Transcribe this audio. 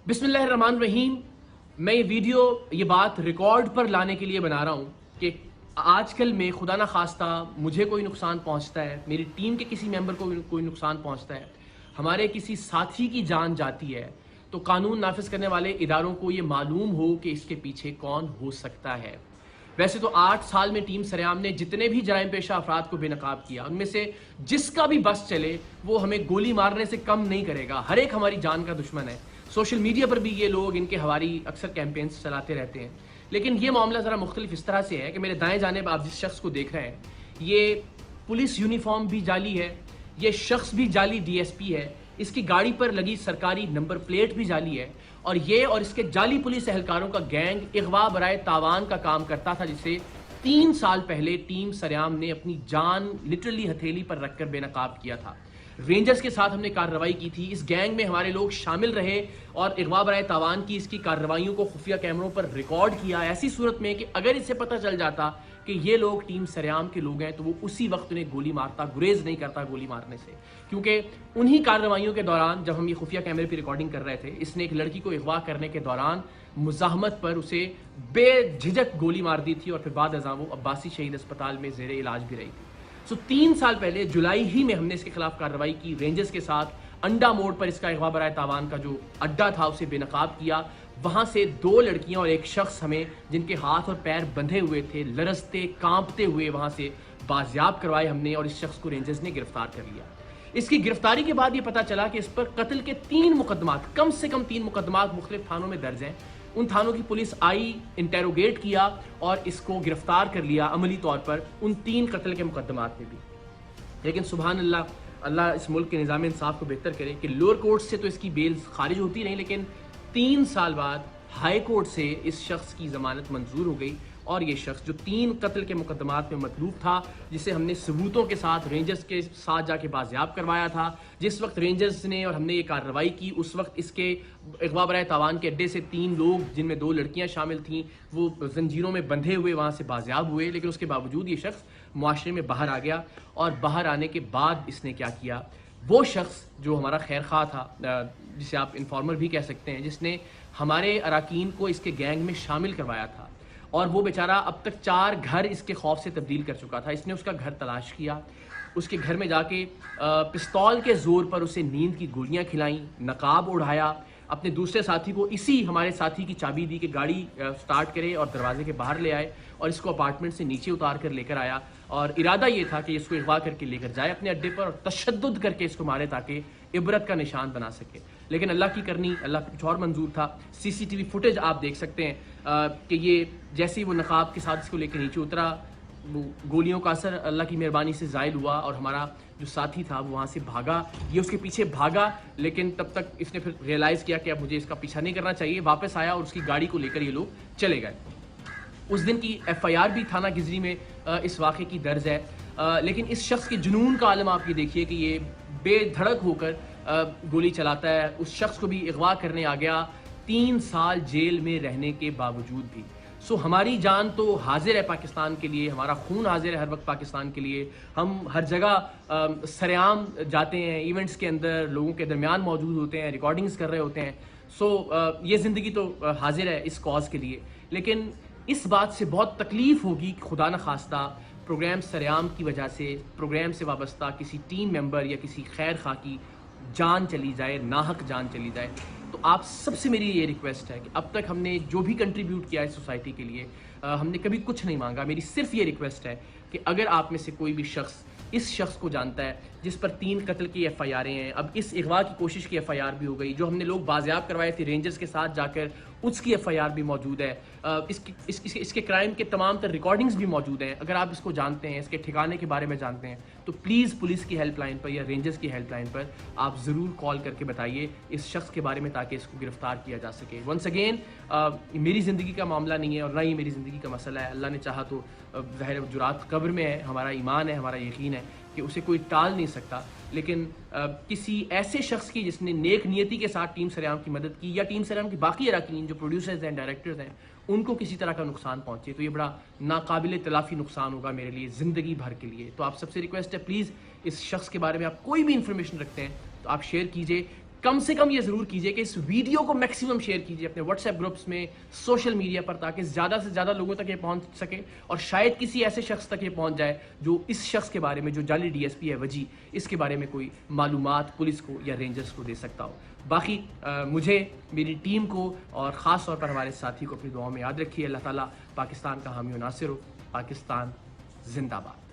بسم اللہ الرحمن الرحیم. میں یہ ویڈیو یہ بات ریکارڈ پر لانے کے لیے بنا رہا ہوں کہ آج کل میں خدا نخواستہ مجھے کوئی نقصان پہنچتا ہے، میری ٹیم کے کسی ممبر کو کوئی نقصان پہنچتا ہے، ہمارے کسی ساتھی کی جان جاتی ہے، تو قانون نافذ کرنے والے اداروں کو یہ معلوم ہو کہ اس کے پیچھے کون ہو سکتا ہے. ویسے تو 8 سال میں ٹیم سریام نے جتنے بھی جرائم پیشہ افراد کو بے نقاب کیا، ان میں سے جس کا بھی بس چلے وہ ہمیں گولی مارنے سے کم نہیں کرے گا. ہر ایک ہماری جان کا دشمن ہے. سوشل میڈیا پر بھی یہ لوگ ان کے ہماری اکثر کیمپینز چلاتے رہتے ہیں. لیکن یہ معاملہ ذرا مختلف اس طرح سے ہے کہ میرے دائیں جانب آپ جس شخص کو دیکھ رہے ہیں، یہ پولیس یونیفارم بھی جعلی ہے، یہ شخص بھی جعلی ڈی ایس پی ہے، اس کی گاڑی پر لگی سرکاری نمبر پلیٹ بھی جعلی ہے، اور یہ اور اس کے جعلی پولیس اہلکاروں کا گینگ اغوا برائے تاوان کا کام کرتا تھا، جسے 3 سال پہلے ٹیم سریام نے اپنی جان لٹرلی ہتھیلی پر رکھ کر بے نقاب کیا تھا. رینجرز کے ساتھ ہم نے کارروائی کی تھی. اس گینگ میں ہمارے لوگ شامل رہے اور اغوا برائے تاوان کی اس کی کارروائیوں کو خفیہ کیمروں پر ریکارڈ کیا، ایسی صورت میں کہ اگر اسے پتہ چل جاتا کہ یہ لوگ ٹیم سریام کے لوگ ہیں تو وہ اسی وقت انہیں گولی مارتا، گریز نہیں کرتا گولی مارنے سے. کیونکہ انہی کارروائیوں کے دوران جب ہم یہ خفیہ کیمرے پہ ریکارڈنگ کر رہے تھے، اس نے ایک لڑکی کو اغوا کرنے کے دوران مزاحمت پر اسے بے جھجک گولی مار دی تھی، اور پھر بعد ازاں وہ عباسی شہید اسپتال میں زیر علاج بھی رہی تھی. 3 سال پہلے جولائی ہی میں ہم نے اس کے خلاف کارروائی کی. رینجرز کے ساتھ انڈا موڑ پر اس کا اغوا برائے تاوان کا جو اڈا تھا اسے بے نقاب کیا. وہاں سے 2 لڑکیاں اور ایک شخص ہمیں جن کے ہاتھ اور پیر بندھے ہوئے تھے، لرزتے کانپتے ہوئے وہاں سے بازیاب کروائے ہم نے، اور اس شخص کو رینجرز نے گرفتار کر لیا. اس کی گرفتاری کے بعد یہ پتا چلا کہ اس پر قتل کے 3 مقدمات، کم سے کم 3 مقدمات مختلف تھانوں میں درج ہیں. ان تھانوں کی پولیس آئی، انٹیروگیٹ کیا اور اس کو گرفتار کر لیا عملی طور پر ان 3 قتل کے مقدمات میں بھی. لیکن سبحان اللہ، اللہ اس ملک کے نظام انصاف کو بہتر کرے کہ لوور کورٹ سے تو اس کی بیل خارج ہوتی رہی، لیکن 3 سال بعد ہائی کورٹ سے اس شخص کی ضمانت منظور ہو گئی. اور یہ شخص جو 3 قتل کے مقدمات میں مطلوب تھا، جسے ہم نے ثبوتوں کے ساتھ رینجرز کے ساتھ جا کے بازیاب کروایا تھا، جس وقت رینجرز نے اور ہم نے یہ کارروائی کی اس وقت اس کے اغوا برائے تاوان کے اڈے سے 3 لوگ جن میں 2 لڑکیاں شامل تھیں وہ زنجیروں میں بندھے ہوئے وہاں سے بازیاب ہوئے. لیکن اس کے باوجود یہ شخص معاشرے میں باہر آ گیا، اور باہر آنے کے بعد اس نے کیا کیا، وہ شخص جو ہمارا خیر خواہ تھا، جسے آپ انفارمر بھی کہہ سکتے ہیں، جس نے ہمارے اراکین کو اس کے گینگ میں شامل کروایا تھا، اور وہ بیچارہ اب تک 4 گھر اس کے خوف سے تبدیل کر چکا تھا. اس نے اس کا گھر تلاش کیا، اس کے گھر میں جا کے پستول کے زور پر اسے نیند کی گولیاں کھلائیں، نقاب اڑھایا، اپنے دوسرے ساتھی کو اسی ہمارے ساتھی کی چابی دی کہ گاڑی سٹارٹ کرے اور دروازے کے باہر لے آئے، اور اس کو اپارٹمنٹ سے نیچے اتار کر لے کر آیا. اور ارادہ یہ تھا کہ اس کو اغوا کر کے لے کر جائے اپنے اڈے پر اور تشدد کر کے اس کو مارے تاکہ عبرت کا نشان بنا سکے. لیکن اللہ کی کرنی، اللہ کا کچھ اور منظور تھا. سی سی ٹی وی فوٹیج آپ دیکھ سکتے ہیں کہ یہ جیسے ہی وہ نقاب کے ساتھ اس کو لے کے نیچے اترا، وہ گولیوں کا اثر اللہ کی مہربانی سے زائل ہوا، اور ہمارا جو ساتھی تھا وہ وہاں سے بھاگا. یہ اس کے پیچھے بھاگا، لیکن تب تک اس نے پھر ریئلائز کیا کہ اب مجھے اس کا پیچھا نہیں کرنا چاہیے. واپس آیا اور اس کی گاڑی کو لے کر یہ لوگ چلے گئے. اس دن کی ایف آئی آر بھی تھانہ گزری میں اس واقعے کی درج ہے. لیکن اس شخص کے جنون کا عالم آپ یہ دیکھیے کہ یہ بے دھڑک ہو کر گولی چلاتا ہے. اس شخص کو بھی اغوا کرنے آ گیا 3 سال جیل میں رہنے کے باوجود بھی. ہماری جان تو حاضر ہے پاکستان کے لیے، ہمارا خون حاضر ہے ہر وقت پاکستان کے لیے. ہم ہر جگہ سریعام جاتے ہیں، ایونٹس کے اندر لوگوں کے درمیان موجود ہوتے ہیں، ریکارڈنگز کر رہے ہوتے ہیں. یہ زندگی تو حاضر ہے اس کاز کے لیے. لیکن اس بات سے بہت تکلیف ہوگی کہ خدا نخواستہ پروگرام سریعام کی وجہ سے پروگرام سے وابستہ کسی ٹیم ممبر یا کسی خیر خواہ کی جان چلی جائے، ناحق جان چلی جائے. تو آپ سب سے میری یہ ریکویسٹ ہے کہ اب تک ہم نے جو بھی کنٹریبیوٹ کیا ہے سوسائٹی کے لیے، ہم نے کبھی کچھ نہیں مانگا. میری صرف یہ ریکویسٹ ہے کہ اگر آپ میں سے کوئی بھی شخص اس شخص کو جانتا ہے جس پر 3 قتل کی ایف آئی آریں ہیں، اب اس اغوا کی کوشش کی ایف آئی آر بھی ہو گئی، جو ہم نے لوگ بازیاب کروائے تھے رینجرز کے ساتھ جا کر اس کی ایف آئی آر بھی موجود ہے، اس کے کرائم کے تمام تر ریکارڈنگز بھی موجود ہیں. اگر آپ اس کو جانتے ہیں، اس کے ٹھکانے کے بارے میں جانتے ہیں، تو پلیز پولیس کی ہیلپ لائن پر یا رینجرز کی ہیلپ لائن پر آپ ضرور کال کر کے بتائیے اس شخص کے بارے میں تاکہ اس کو گرفتار کیا جا سکے. ونس اگین، میری زندگی کا معاملہ نہیں ہے اور نہ ہی میری زندگی کا مسئلہ ہے. اللہ نے چاہا تو ظاہر جرات قبر میں ہے. ہمارا ایمان ہے، ہمارا یقین ہے کہ اسے کوئی ٹال نہیں سکتا. لیکن کسی ایسے شخص کی جس نے نیک نیتی کے ساتھ ٹیم سریام کی مدد کی، یا ٹیم سریام کی باقی اراکین جو پروڈیوسرز ہیں، ڈائریکٹرز ہیں، ان کو کسی طرح کا نقصان پہنچے، تو یہ بڑا ناقابل تلافی نقصان ہوگا میرے لیے زندگی بھر کے لیے. تو آپ سب سے ریکویسٹ ہے پلیز اس شخص کے بارے میں آپ کوئی بھی انفارمیشن رکھتے ہیں تو آپ شیئر کیجئے. کم سے کم یہ ضرور کیجئے کہ اس ویڈیو کو میکسیمم شیئر کیجئے اپنے واٹس ایپ گروپس میں، سوشل میڈیا پر، تاکہ زیادہ سے زیادہ لوگوں تک یہ پہنچ سکے اور شاید کسی ایسے شخص تک یہ پہنچ جائے جو اس شخص کے بارے میں، جو جعلی ڈی ایس پی ہے وجی، اس کے بارے میں کوئی معلومات پولیس کو یا رینجرز کو دے سکتا ہو۔ باقی مجھے، میری ٹیم کو اور خاص طور پر ہمارے ساتھی کو اپنی دعاؤں میں یاد رکھیے۔ اللہ تعالیٰ پاکستان کا حامی و ناصر ہو۔ پاکستان زندہ باد۔